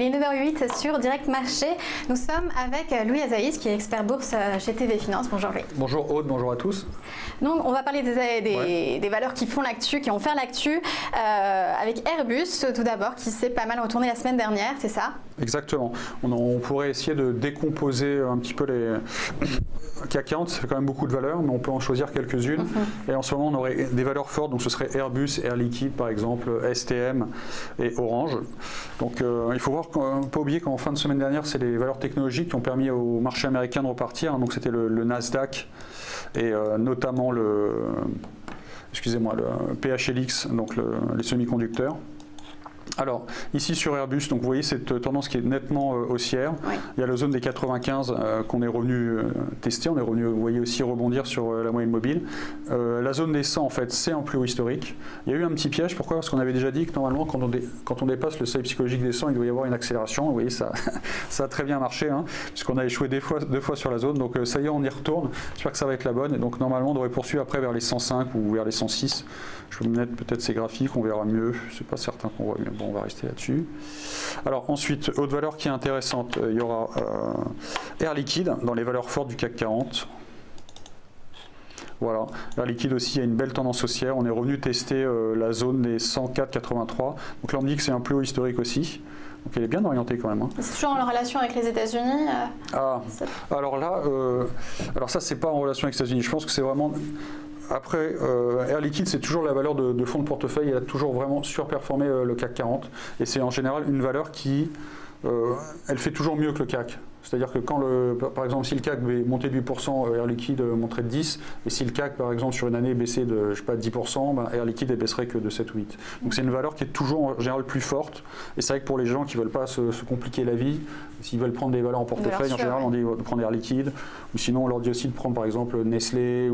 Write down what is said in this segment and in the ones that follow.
Il est 9h08 sur Direct Marché. Nous sommes avec Louis Azaïs, qui est expert bourse chez TV Finance. Bonjour Louis. Bonjour Aude, bonjour à tous. Donc on va parler des valeurs qui font l'actu, qui ont fait l'actu, avec Airbus tout d'abord, qui s'est pas mal retourné la semaine dernière, c'est ça? Exactement. On pourrait essayer de décomposer un petit peu les... CAC 40, ça fait quand même beaucoup de valeurs, mais on peut en choisir quelques-unes. Et en ce moment, on aurait des valeurs fortes, donc ce serait Airbus, Air Liquide par exemple, STM et Orange. Donc il faut voir, pas oublier qu'en fin de semaine dernière, c'est les valeurs technologiques qui ont permis au marché américain de repartir. Donc c'était le Nasdaq et notamment le PHLX, donc les semi-conducteurs. Alors, ici sur Airbus, donc vous voyez cette tendance qui est nettement haussière. Oui. Il y a la zone des 95 qu'on est revenu tester. On est revenu, vous voyez, aussi rebondir sur la moyenne mobile. La zone des 100, en fait, c'est un plus haut historique. Il y a eu un petit piège. Pourquoi? Parce qu'on avait déjà dit que normalement, quand on dépasse le seuil psychologique des 100, il doit y avoir une accélération. Vous voyez, ça a très bien marché, hein, puisqu'on a échoué deux fois sur la zone. Donc ça y est, on y retourne. J'espère que ça va être la bonne. Et donc normalement, on devrait poursuivre après vers les 105 ou vers les 106. Je vais me mettre peut-être ces graphiques, on verra mieux. Je ne suis pas certain qu'on voit mieux. Bon, on va rester là-dessus. Alors ensuite, autre valeur qui est intéressante, il y aura Air Liquide dans les valeurs fortes du CAC 40. Voilà, Air Liquide aussi, il y a une belle tendance haussière. On est revenu tester la zone des 104,83. Donc là, on me dit que c'est un plus haut historique aussi. Donc elle est bien orientée quand même. Hein. C'est toujours en relation avec les États-Unis alors là, alors ça, c'est pas en relation avec les États-Unis. Je pense que c'est vraiment... Après, Air Liquide, c'est toujours la valeur de fonds de portefeuille. Elle a toujours vraiment surperformé le CAC 40. Et c'est en général une valeur qui, elle fait toujours mieux que le CAC. C'est-à-dire que quand, par exemple, si le CAC montait de 8%, Air Liquide monterait de 10%. Et si le CAC, par exemple, sur une année baissait de, je sais pas, 10%, ben Air Liquide, elle baisserait que de 7 ou 8. Donc c'est une valeur qui est toujours en général plus forte. Et c'est vrai que pour les gens qui ne veulent pas se compliquer la vie, s'ils veulent prendre des valeurs en portefeuille, en général, on dit de prendre Air Liquide. Ou sinon, on leur dit aussi de prendre, par exemple, Nestlé.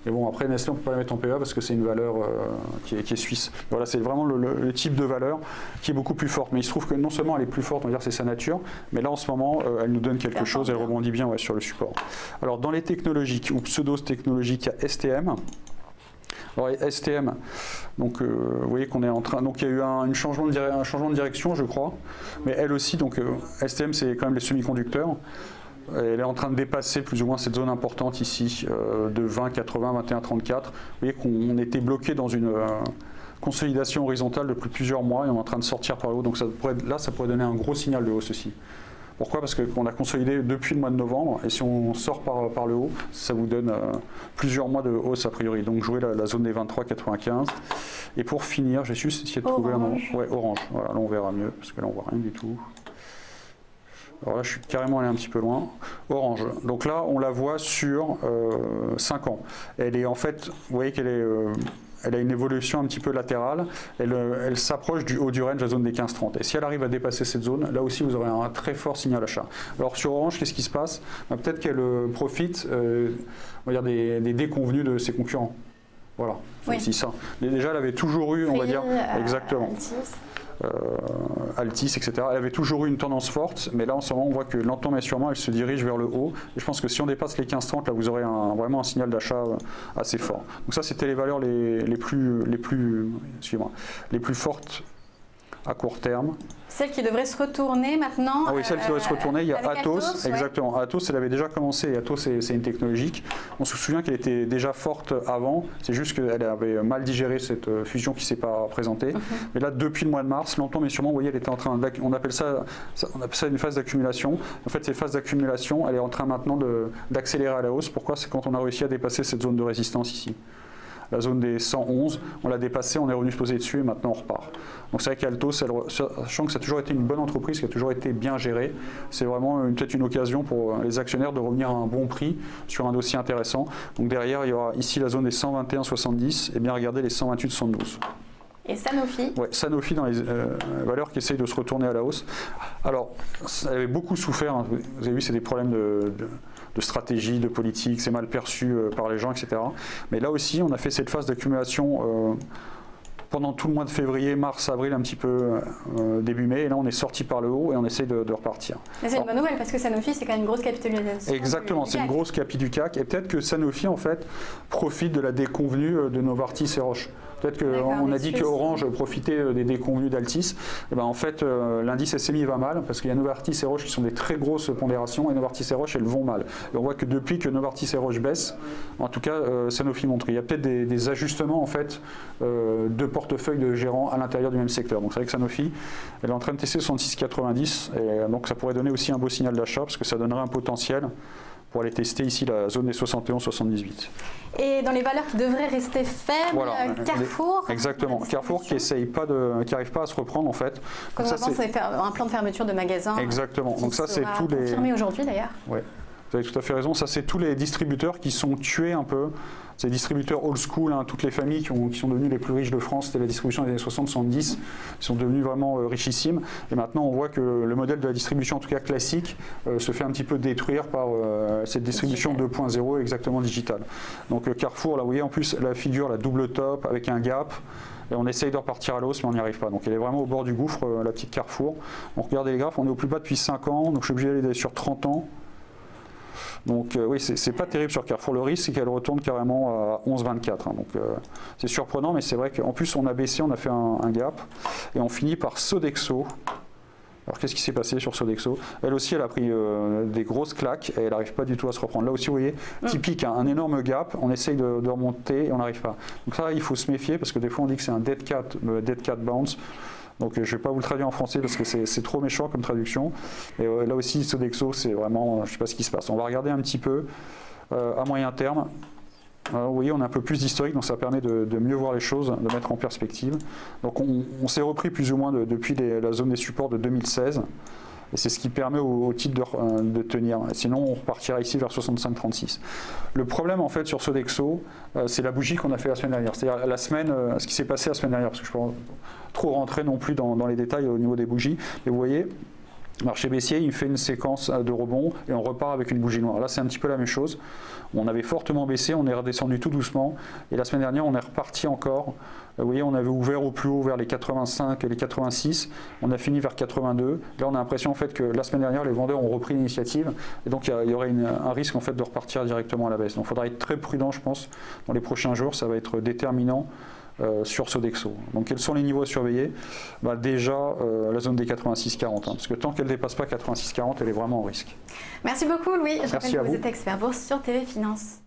Mais bon, après, Nestlé, on ne peut pas la mettre en PEA parce que c'est une valeur qui est suisse. Voilà, c'est vraiment le type de valeur qui est beaucoup plus forte. Mais il se trouve que non seulement elle est plus forte, on va dire c'est sa nature, mais là, en ce moment, elle nous donne quelque chose, elle rebondit bien sur le support. Alors dans les technologiques ou pseudo-technologiques, il y a STM. Alors STM, donc vous voyez qu'on est en train, donc il y a eu un changement de direction, je crois, mais elle aussi, donc STM c'est quand même les semi-conducteurs. Elle est en train de dépasser plus ou moins cette zone importante ici de 20, 80, 21, 34. Vous voyez qu'on était bloqué dans une consolidation horizontale depuis plusieurs mois et on est en train de sortir par le haut. Donc ça pourrait donner un gros signal de hausse aussi. Pourquoi? Parce qu'on a consolidé depuis le mois de novembre et si on sort par le haut, ça vous donne plusieurs mois de hausse a priori. Donc jouer la zone des 23,95. Et pour finir, je vais juste essayer de trouver un moment. Ouais, Orange. Voilà, là on verra mieux parce que là on voit rien du tout. Alors là, je suis carrément allé un petit peu loin. Orange. Donc là, on la voit sur 5 ans. Elle est en fait, vous voyez qu'elle est... elle a une évolution un petit peu latérale, elle s'approche du haut du range, la zone des 15-30. Et si elle arrive à dépasser cette zone, là aussi vous aurez un très fort signal achat. Alors sur Orange, qu'est-ce qui se passe? Peut-être qu'elle profite on va dire des déconvenus de ses concurrents. Voilà, c'est aussi ça. Mais déjà, elle avait toujours eu, on va dire, exactement. Altis, etc. Elle avait toujours eu une tendance forte, mais là en ce moment on voit que lentement mais sûrement elle se dirige vers le haut. Et je pense que si on dépasse les 15-30, là vous aurez vraiment un signal d'achat assez fort. Donc ça c'était les valeurs les plus fortes à court terme. Celle qui devrait se retourner maintenant. Ah oui, celle qui devrait se retourner, il y a Atos, exactement. Ouais. Atos, elle avait déjà commencé, Atos c'est une technologique. On se souvient qu'elle était déjà forte avant, c'est juste qu'elle avait mal digéré cette fusion qui ne s'est pas présentée. Mais là, depuis le mois de mars, lentement mais sûrement, vous voyez, elle était en train on appelle ça une phase d'accumulation. En fait, cette phase d'accumulation, elle est en train maintenant d'accélérer à la hausse. Pourquoi? C'est quand on a réussi à dépasser cette zone de résistance ici. La zone des 111, on l'a dépassée, on est revenu se poser dessus et maintenant on repart. Donc c'est vrai qu'Altos, sachant que ça a toujours été une bonne entreprise, qui a toujours été bien gérée, c'est vraiment peut-être une occasion pour les actionnaires de revenir à un bon prix sur un dossier intéressant. Donc derrière, il y aura ici la zone des 121,70 et bien regardez les 128,72. Et Sanofi? Ouais, Sanofi dans les valeurs qui essayent de se retourner à la hausse. Alors, ça avait beaucoup souffert, hein. Vous avez vu, c'est des problèmes de stratégie, de politique, c'est mal perçu par les gens, etc. Mais là aussi, on a fait cette phase d'accumulation pendant tout le mois de février, mars, avril, un petit peu début mai. Et là, on est sorti par le haut et on essaie de repartir. C'est une bonne nouvelle parce que Sanofi, c'est quand même une grosse capitalisation. Exactement, c'est une grosse capi du CAC. Et peut-être que Sanofi, en fait, profite de la déconvenue de Novartis et Roche. Peut-être qu'on a dit que Orange profitait des déconvenus d'Altis. Et ben en fait, l'indice SMI va mal parce qu'il y a Novartis et Roche qui sont des très grosses pondérations et Novartis et Roche, elles vont mal. Et on voit que depuis que Novartis et Roche baissent, en tout cas, Sanofi montre qu'il y a peut-être des ajustements en fait de portefeuille de gérants à l'intérieur du même secteur. Donc c'est vrai que Sanofi, elle est en train de tester 66,90 et donc ça pourrait donner aussi un beau signal d'achat parce que ça donnerait un potentiel pour aller tester ici la zone des 71-78. Et dans les valeurs qui devraient rester faibles, voilà, Carrefour. Exactement, Carrefour qui n'arrive pas à se reprendre en fait. Comme avant, ça fait un plan de fermeture de magasins. Exactement. Donc ça c'est tous les. Confirmé aujourd'hui d'ailleurs. Ouais. Vous avez tout à fait raison. Ça c'est tous les distributeurs qui sont tués un peu. Ces distributeurs old school, hein, toutes les familles qui sont devenues les plus riches de France, c'était la distribution des années 60-70, ils sont devenus vraiment richissimes. Et maintenant, on voit que le modèle de la distribution, en tout cas classique, se fait un petit peu détruire par cette distribution 2.0 exactement digitale. Donc Carrefour, là, vous voyez en plus la figure, la double top avec un gap. Et on essaye de repartir à l'hausse, mais on n'y arrive pas. Donc elle est vraiment au bord du gouffre, la petite Carrefour. Donc regardez les graphes, on est au plus bas depuis 5 ans, donc je suis obligé d'aller sur 30 ans. Donc oui, c'est pas terrible sur Carrefour. Le risque, c'est qu'elle retourne carrément à 11,24. Hein. Donc c'est surprenant, mais c'est vrai qu'en plus on a baissé, on a fait un gap. Et on finit par Sodexo. Alors qu'est-ce qui s'est passé sur Sodexo? Elle aussi, elle a pris des grosses claques et elle n'arrive pas du tout à se reprendre. Là aussi, vous voyez, typique, hein, un énorme gap. On essaye de remonter et on n'arrive pas. Donc ça, il faut se méfier parce que des fois on dit que c'est un dead cat bounce. Donc je ne vais pas vous le traduire en français parce que c'est trop méchant comme traduction. Et là aussi, Sodexo, c'est vraiment, je ne sais pas ce qui se passe. On va regarder un petit peu à moyen terme. Vous voyez, on a un peu plus d'historique, donc ça permet de mieux voir les choses, de mettre en perspective. Donc on s'est repris plus ou moins depuis la zone des supports de 2016. Et c'est ce qui permet au titre de tenir. Sinon, on repartira ici vers 65,36. Le problème, en fait, sur Sodexo, c'est la bougie qu'on a fait la semaine dernière. C'est-à-dire la semaine, ce qui s'est passé la semaine dernière, parce que je ne peux pas trop rentrer non plus dans les détails au niveau des bougies. Mais vous voyez, le marché baissier, il fait une séquence de rebond et on repart avec une bougie noire. Là, c'est un petit peu la même chose. On avait fortement baissé, on est redescendu tout doucement. Et la semaine dernière, on est reparti encore. Vous voyez, on avait ouvert au plus haut vers les 85 et les 86. On a fini vers 82. Là, on a l'impression en fait que la semaine dernière, les vendeurs ont repris l'initiative. Et donc, il y aurait un risque en fait de repartir directement à la baisse. Donc, il faudra être très prudent, je pense, dans les prochains jours. Ça va être déterminant. Sur Sodexo. Donc quels sont les niveaux à surveiller? Déjà la zone des 86,40, hein, parce que tant qu'elle ne dépasse pas 86,40, elle est vraiment en risque. Merci beaucoup Louis. Je rappelle que vous êtes expert bourse sur TV Finance.